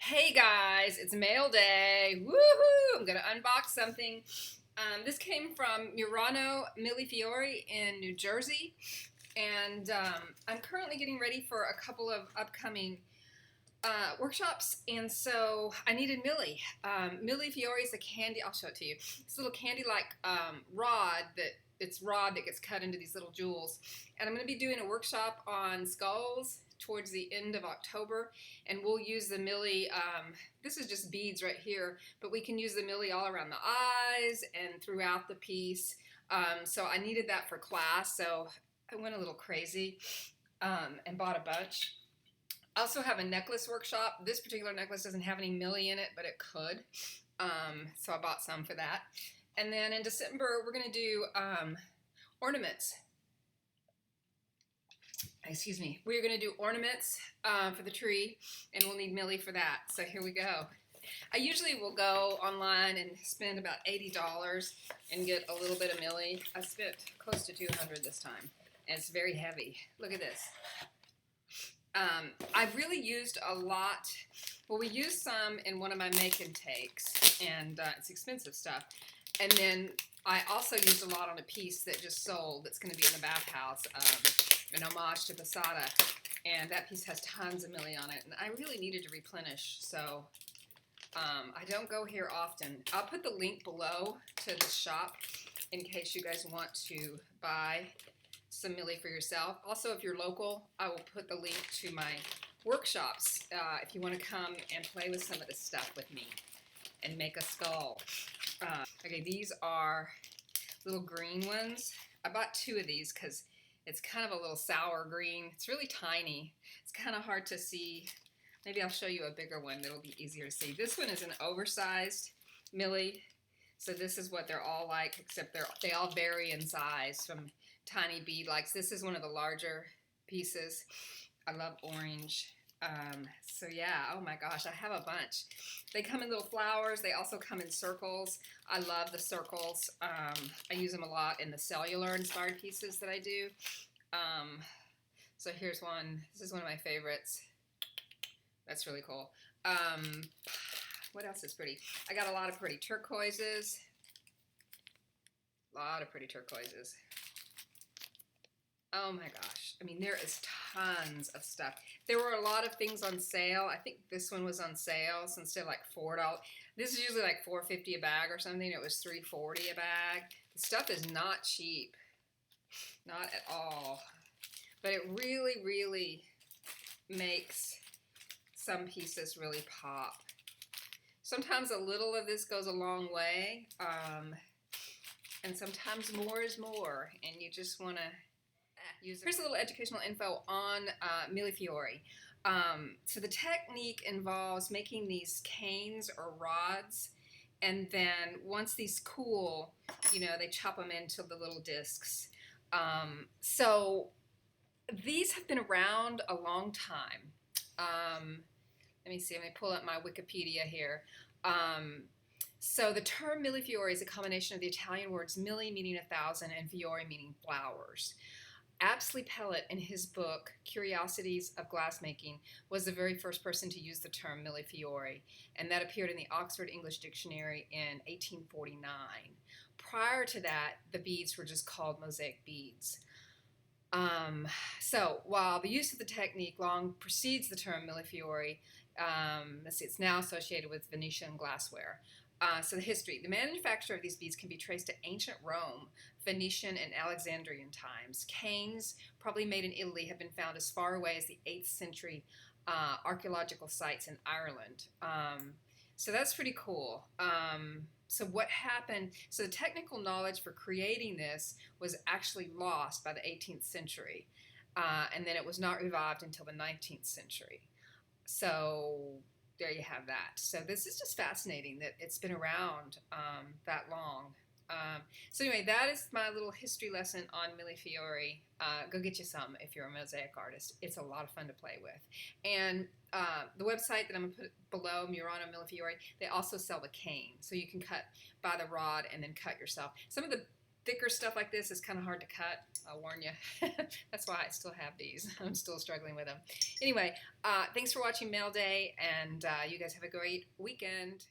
Hey guys, it's mail day. Woohoo! I'm gonna unbox something. This came from Mille Fiori in New Jersey, and I'm currently getting ready for a couple of upcoming workshops, and so I needed Millie. Mille Fiori is a candy. I'll show it to you. It's a little candy-like rod that gets cut into these little jewels. And I'm going to be doing a workshop on skulls towards the end of October, and we'll use the Millie. This is just beads right here, but we can use the Millie all around the eyes and throughout the piece. So I needed that for class, so I went a little crazy and bought a bunch. I also have a necklace workshop. This particular necklace doesn't have any Millie in it, but it could. So I bought some for that. And then in December, we're going to do ornaments. Excuse me. We're going to do ornaments for the tree, and we'll need Millie for that. So here we go. I usually will go online and spend about $80 and get a little bit of Millie. I spent close to $200 this time, and it's very heavy. Look at this. I've really used a lot. Well, we used some in one of my make and takes, and it's expensive stuff. And then I also used a lot on a piece that just sold that's going to be in the bathhouse, an homage to Posada. And that piece has tons of Millie on it, and I really needed to replenish, so I don't go here often. I'll put the link below to the shop in case you guys want to buy some Millie for yourself. Also, if you're local, I will put the link to my workshops if you want to come and play with some of this stuff with me and make a skull. Okay, these are little green ones. I bought two of these because it's kind of a little sour green. It's really tiny. It's kind of hard to see. Maybe I'll show you a bigger one that'll be easier to see. This one is an oversized Millie. So this is what they're all like, except they all vary in size from tiny bead likes. This is one of the larger pieces. I love orange. So yeah, oh my gosh, I have a bunch. They come in little flowers. They also come in circles. I love the circles. I use them a lot in the cellular inspired pieces that I do. So here's one. This is one of my favorites. That's really cool. What else is pretty? I got a lot of pretty turquoises. A lot of pretty turquoises. Oh my gosh. I mean, there is tons of stuff. There were a lot of things on sale. I think this one was on sale, so instead of like $4. This is usually like $4.50 a bag or something. It was $3.40 a bag. The stuff is not cheap. Not at all. But it really, really makes some pieces really pop. Sometimes a little of this goes a long way. And sometimes more is more. And you just want to use it. Here's a little educational info on Mille Fiori. So the technique involves making these canes or rods, and then once these cool, they chop them into the little discs. So these have been around a long time. Let me see, let me pull up my Wikipedia here. So the term Mille Fiori is a combination of the Italian words mille meaning 1,000 and fiori meaning flowers. Apsley Pellet, in his book Curiosities of Glassmaking, was the very first person to use the term Mille Fiori, and that appeared in the Oxford English Dictionary in 1849. Prior to that, the beads were just called mosaic beads. So while the use of the technique long precedes the term Mille Fiori, it's now associated with Venetian glassware. So the history. The manufacture of these beads can be traced to ancient Rome, Venetian, and Alexandrian times. Canes, probably made in Italy, have been found as far away as the 8th century archaeological sites in Ireland. So that's pretty cool. So what happened? So the technical knowledge for creating this was actually lost by the 18th century, and then it was not revived until the 19th century. So there you have that. So this is just fascinating that it's been around that long. So anyway, that is my little history lesson on Mille Fiori. Go get you some if you're a mosaic artist. It's a lot of fun to play with. And the website that I'm going to put below, Mille Fiori, they also sell the cane. So you can cut by the rod and then cut yourself. Some of the thicker stuff like this is kind of hard to cut. I'll warn you. That's why I still have these. I'm still struggling with them. Anyway, thanks for watching Mail Day, and you guys have a great weekend.